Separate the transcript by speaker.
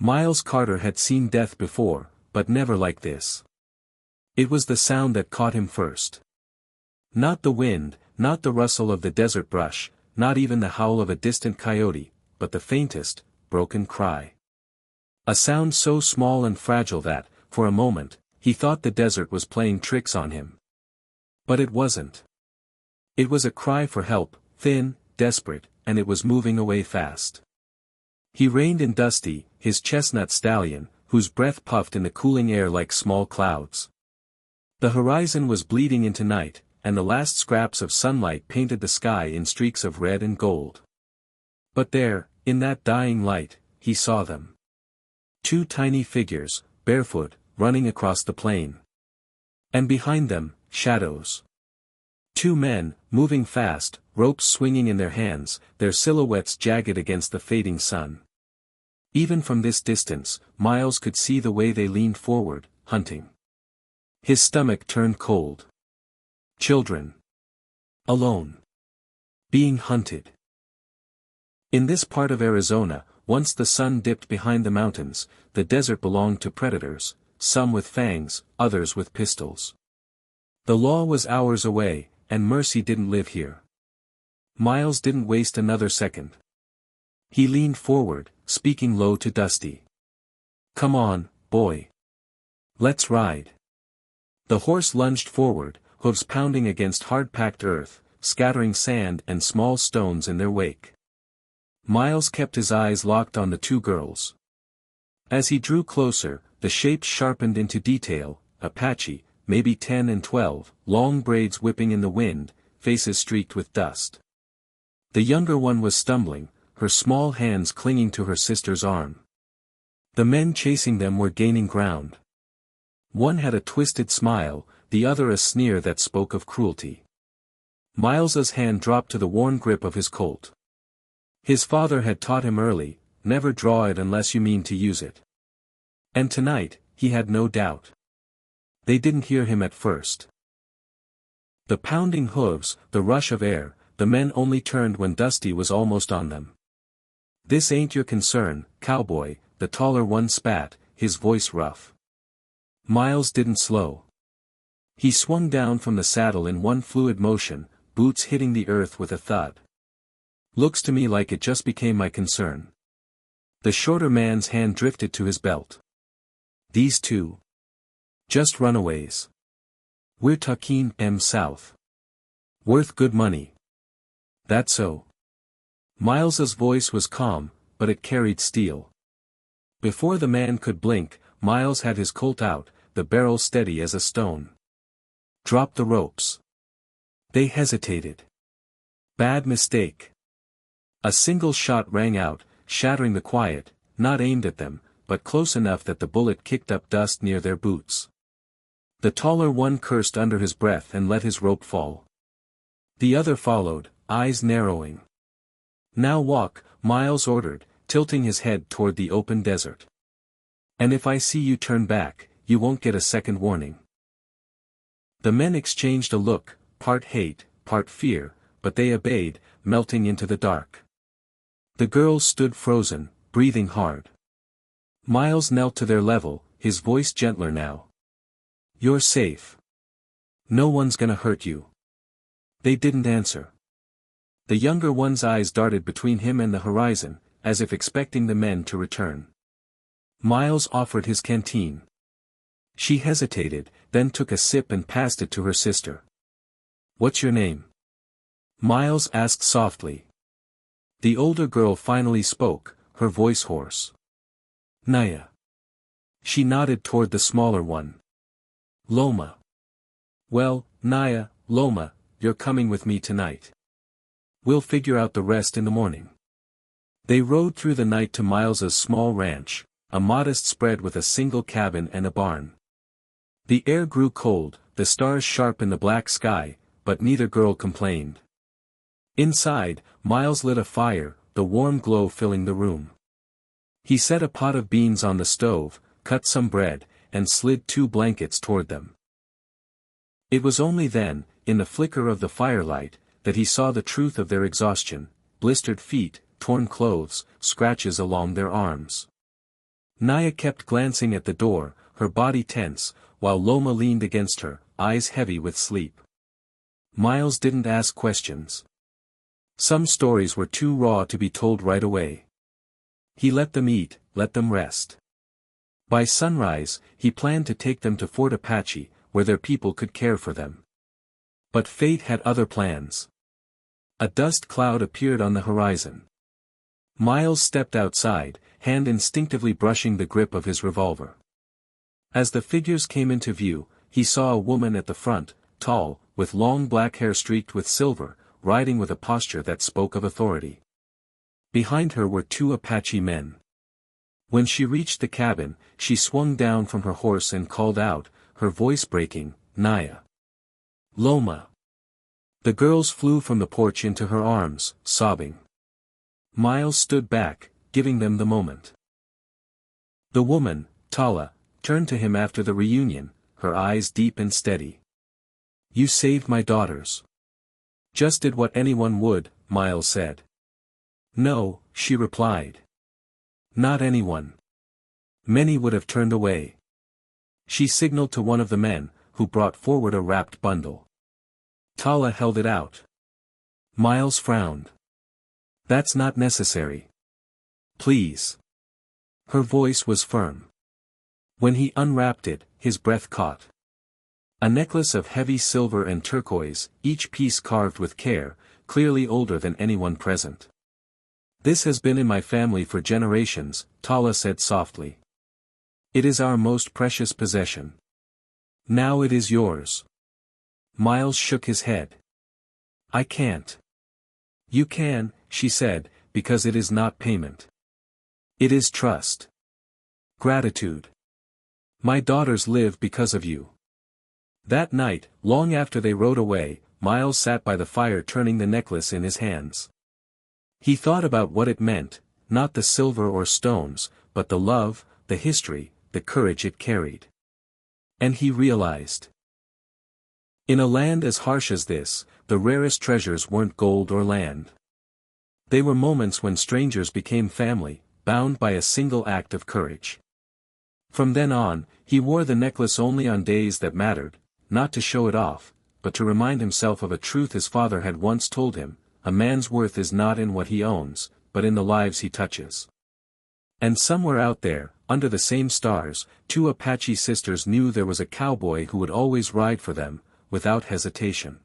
Speaker 1: Miles Carter had seen death before, but never like this. It was the sound that caught him first. Not the wind, not the rustle of the desert brush, not even the howl of a distant coyote, but the faintest, broken cry. A sound so small and fragile that, for a moment, he thought the desert was playing tricks on him. But it wasn't. It was a cry for help, thin, desperate, and it was moving away fast. He reined in Dusty, his chestnut stallion, whose breath puffed in the cooling air like small clouds. The horizon was bleeding into night, and the last scraps of sunlight painted the sky in streaks of red and gold. But there, in that dying light, he saw them. Two tiny figures, barefoot, running across the plain. And behind them, shadows. Two men, moving fast, ropes swinging in their hands, their silhouettes jagged against the fading sun. Even from this distance, Miles could see the way they leaned forward, hunting. His stomach turned cold. Children. Alone. Being hunted. In this part of Arizona, once the sun dipped behind the mountains, the desert belonged to predators, some with fangs, others with pistols. The law was hours away, and mercy didn't live here. Miles didn't waste another second. He leaned forward, speaking low to Dusty. "Come on, boy. Let's ride." The horse lunged forward, hooves pounding against hard-packed earth, scattering sand and small stones in their wake. Miles kept his eyes locked on the two girls. As he drew closer, the shapes sharpened into detail, Apache, maybe 10 and 12, long braids whipping in the wind, faces streaked with dust. The younger one was stumbling, her small hands clinging to her sister's arm. The men chasing them were gaining ground. One had a twisted smile, the other a sneer that spoke of cruelty. Miles's hand dropped to the worn grip of his Colt. His father had taught him early, never draw it unless you mean to use it. And tonight, he had no doubt. They didn't hear him at first. The pounding hooves, the rush of air, the men only turned when Dusty was almost on them. "This ain't your concern, cowboy," the taller one spat, his voice rough. Miles didn't slow. He swung down from the saddle in one fluid motion, boots hitting the earth with a thud. "Looks to me like it just became my concern." The shorter man's hand drifted to his belt. "These two? Just runaways. We're talking south. Worth good money." "That so?" Miles's voice was calm, but it carried steel. Before the man could blink, Miles had his Colt out, the barrel steady as a stone. "Drop the ropes." They hesitated. Bad mistake. A single shot rang out, shattering the quiet, not aimed at them, but close enough that the bullet kicked up dust near their boots. The taller one cursed under his breath and let his rope fall. The other followed, eyes narrowing. "Now walk," Miles ordered, tilting his head toward the open desert. "And if I see you turn back, you won't get a second warning." The men exchanged a look, part hate, part fear, but they obeyed, melting into the dark. The girls stood frozen, breathing hard. Miles knelt to their level, his voice gentler now. "You're safe. No one's gonna hurt you." They didn't answer. The younger one's eyes darted between him and the horizon, as if expecting the men to return. Miles offered his canteen. She hesitated, then took a sip and passed it to her sister. "What's your name?" Miles asked softly. The older girl finally spoke, her voice hoarse. "Naya." She nodded toward the smaller one. "Loma." "Well, Naya, Loma, you're coming with me tonight. We'll figure out the rest in the morning." They rode through the night to Miles's small ranch, a modest spread with a single cabin and a barn. The air grew cold, the stars sharp in the black sky, but neither girl complained. Inside, Miles lit a fire, the warm glow filling the room. He set a pot of beans on the stove, cut some bread, and slid 2 blankets toward them. It was only then, in the flicker of the firelight, that he saw the truth of their exhaustion: blistered feet, torn clothes, scratches along their arms. Naya kept glancing at the door, her body tense, while Loma leaned against her, eyes heavy with sleep. Miles didn't ask questions. Some stories were too raw to be told right away. He let them eat, let them rest. By sunrise, he planned to take them to Fort Apache, where their people could care for them. But fate had other plans. A dust cloud appeared on the horizon. Miles stepped outside, hand instinctively brushing the grip of his revolver. As the figures came into view, he saw a woman at the front, tall, with long black hair streaked with silver, riding with a posture that spoke of authority. Behind her were two Apache men. When she reached the cabin, she swung down from her horse and called out, her voice breaking, "Naya. Loma." The girls flew from the porch into her arms, sobbing. Miles stood back, giving them the moment. The woman, Tala, turned to him after the reunion, her eyes deep and steady. "You saved my daughters." "Just did what anyone would," Miles said. "No," she replied. "Not anyone. Many would have turned away." She signaled to one of the men, who brought forward a wrapped bundle. Tala held it out. Miles frowned. "That's not necessary. Please." Her voice was firm. When he unwrapped it, his breath caught. A necklace of heavy silver and turquoise, each piece carved with care, clearly older than anyone present. "This has been in my family for generations," Tala said softly. "It is our most precious possession. Now it is yours." Miles shook his head. "I can't." "You can," she said, "because it is not payment. It is trust. Gratitude. My daughters live because of you." That night, long after they rode away, Miles sat by the fire turning the necklace in his hands. He thought about what it meant, not the silver or stones, but the love, the history, the courage it carried. And he realized. In a land as harsh as this, the rarest treasures weren't gold or land. They were moments when strangers became family, bound by a single act of courage. From then on, he wore the necklace only on days that mattered, not to show it off, but to remind himself of a truth his father had once told him: a man's worth is not in what he owns, but in the lives he touches. And somewhere out there, under the same stars, two Apache sisters knew there was a cowboy who would always ride for them, without hesitation.